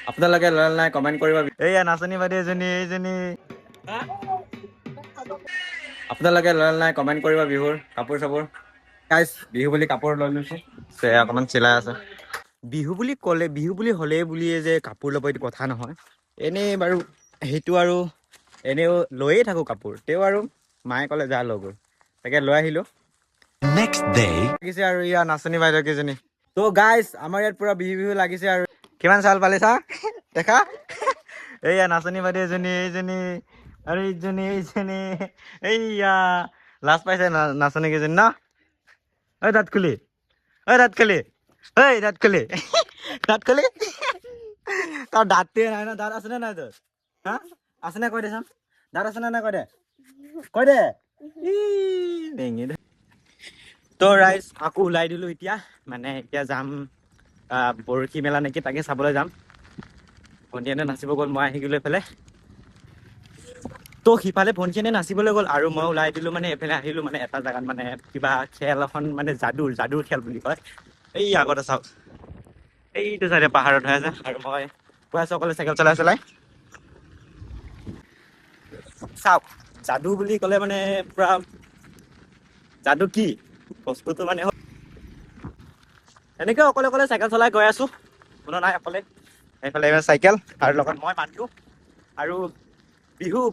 আপোনালোকে ল'লে নাই কমেণ্ট কৰিব। এইয়া নাচনী বাইদেউ এইজনী আপোনালোকে ল'লে নাই কমেণ্ট কৰিব বিহুৰ কাপোৰ চাপোৰ। গাইছ বিহু বুলি কাপোৰ লৈ লৈছো। অকণমান চিলাই আছে। বিহু বুলি ক'লে বিহু বুলি হ'লেই বুলিয়ে যে কাপোৰ ল'ব এইটো কথা নহয়। এনেই বাৰু সেইটো আৰু এনেও লৈয়ে থাকোঁ কাপোৰ। তেওঁ আৰু মায়ে ক'লে যা ল'গৈ, তাকে লৈ আহিলোঁ। লাগিছে আৰু ইয়া নাচনী বাইদেউ কেইজনী। ত' গাইছ আমাৰ ইয়াত পুৰা বিহু লাগিছে আৰু। কিমান চাউল পালি চা দেখা। এইয়া নাচনী বাইদেউ এইজনী আৰু এইজনী এইয়া লাজ পাইছে নাচনী কেইজনী ন। ঐ দাঁত খুলি দাঁত খুলি তাৰ দাঁতে নাই ন। দাঁত আছেনে নাই তোৰ? হা আছেনে কৈ দেচোন। দাঁত আছেনে নাই কৈ দে তো ৰাইজ আকৌ ওলাই দিলোঁ এতিয়া। মানে এতিয়া যাম বৰশী মেলা নেকি তাকে চাবলৈ যাম। ভণ্টিহঁতে নাচিব গ'ল, মই আহি গ'লো এইফালে। তো সিফালে ভণ্টিহঁতে নাচিবলৈ গ'ল আৰু মই ওলাই দিলোঁ মানে এইফালে আহিলোঁ মানে এটা জেগাত মানে কিবা খেল এখন মানে যাদুৰ খেল বুলি কয়। এই আগতে চাওক এইটো চাইডে পাহাৰত হৈ আছে আৰু মই গৈ আছোঁ অকলে চাইকেল চলাই। চাওক যাদু বুলি ক'লে মানে পুৰা যাদু কি বস্তুটো মানে এনেকে অকলে চাইকেল চলাই গৈ আছোঁ। কোনো নাই অকলে। সেইফালে চাইকেল আৰু লগত মই মানটো আৰু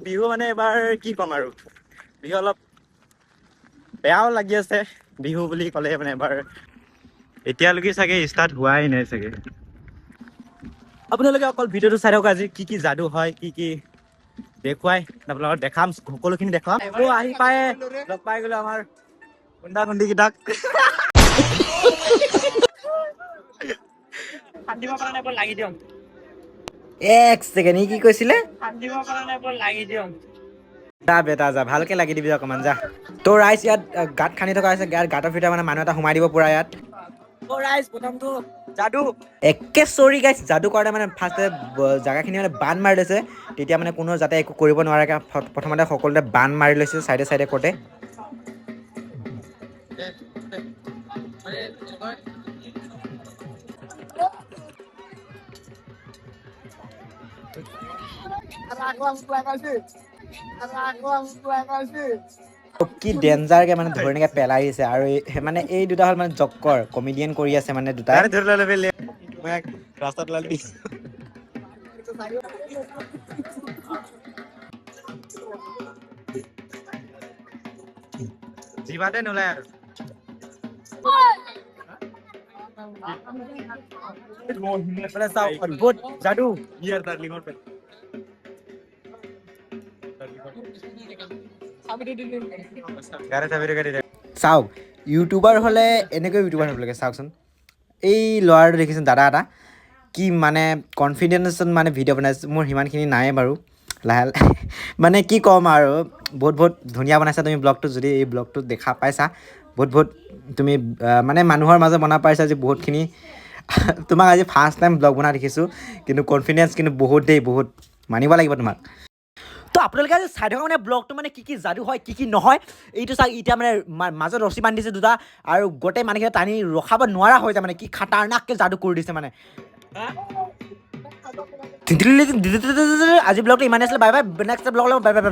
বিহু মানে এবাৰ কি ক'ম আৰু বিহু অলপ বেয়াও লাগি আছে। বিহু বুলি ক'লে মানে এবাৰ এতিয়ালৈকে চাগে ষ্টাৰ্ট হোৱাই নাই চাগে। আপোনালোকে অকল ভিডিঅ'টো চাই থাকক। আজি কি যাদু হয় কি দেখুৱাই আপোনালোকক দেখাম, সকলোখিনি দেখাম। আহি পাই লগ পাই গ'লো আমাৰ কুন্দা কুন্দি কেইটাক। লাগি দিয়ক এক ছেকেণ্ড ই কি কৈছিলে? লাগি দিয়ক। যা বেটা যা ভালকে লাগি দিবি অকণমান যা। তো ৰাইজ ইয়াত গাঁত খান্দি থকা হৈছে। গাঁতৰ ভিতৰত মানে মানুহ এটা সোমাই দিব পুৰা ইয়াত। ৰাইজ প্ৰথমটো যাদু একে চৰি গাইছ যাদু কৰোঁতে মানে ফাৰ্ষ্টে জেগাখিনি মানে বান্ধ মাৰি লৈছে। তেতিয়া মানে কোনো যাতে একো কৰিব নোৱাৰাকে প্ৰথমতে সকলোতে বান্ধ মাৰি লৈছে চাইডে কৰোঁতে। কি ডেঞ্জাৰকে মানে ধৰি এনেকে পেলাই দিছে আৰু মানে এই দুটা হ'ল মানে জক্কৰ কমেডিয়ান কৰি আছে মানে দুটাই। ৰাস্তাত ওলাই দিছে। জিভাতে নোলাই আৰু চাওক অদ্ভুত যাদু। চাওক ইউটিউবাৰ হ'লে এনেকৈ ইউটিউবাৰ হ'ব লাগে। চাওকচোন এই ল'ৰাটো দেখিছোন দাদা এটা কি মানে কনফিডেন্সত মানে ভিডিঅ' বনাইছে। মোৰ সিমানখিনি নাই বাৰু লাহে মানে কি ক'ম আৰু বহুত ধুনীয়া বনাইছা তুমি ব্লগটো। যদি এই ব্লগটো দেখা পাইছা বহুত তুমি মানে মানুহৰ মাজত বনাব পাৰিছা যে বহুতখিনি। তোমাক আজি ফাৰ্ষ্ট টাইম ব্লগ বনাই দেখিছোঁ, কিন্তু কনফিডেঞ্চ কিন্তু বহুত মানিব লাগিব তোমাক। তো আপোনালোকে আজি চাই থকা মানে ব্লগটো মানে কি যাদু হয় কি নহয় এইটো চাওক। এতিয়া মানে মাজত ৰছী বান্ধি দিছে দুটা আৰু গোটেই মানুহখিনি টানি ৰখাব নোৱাৰা হৈ যায় মানে কি খাতাৰনাককে যাদু কৰি দিছে মানে। আজি ব্লগটো ইমানেই আছিলে। Bye bye. Next blog bye bye.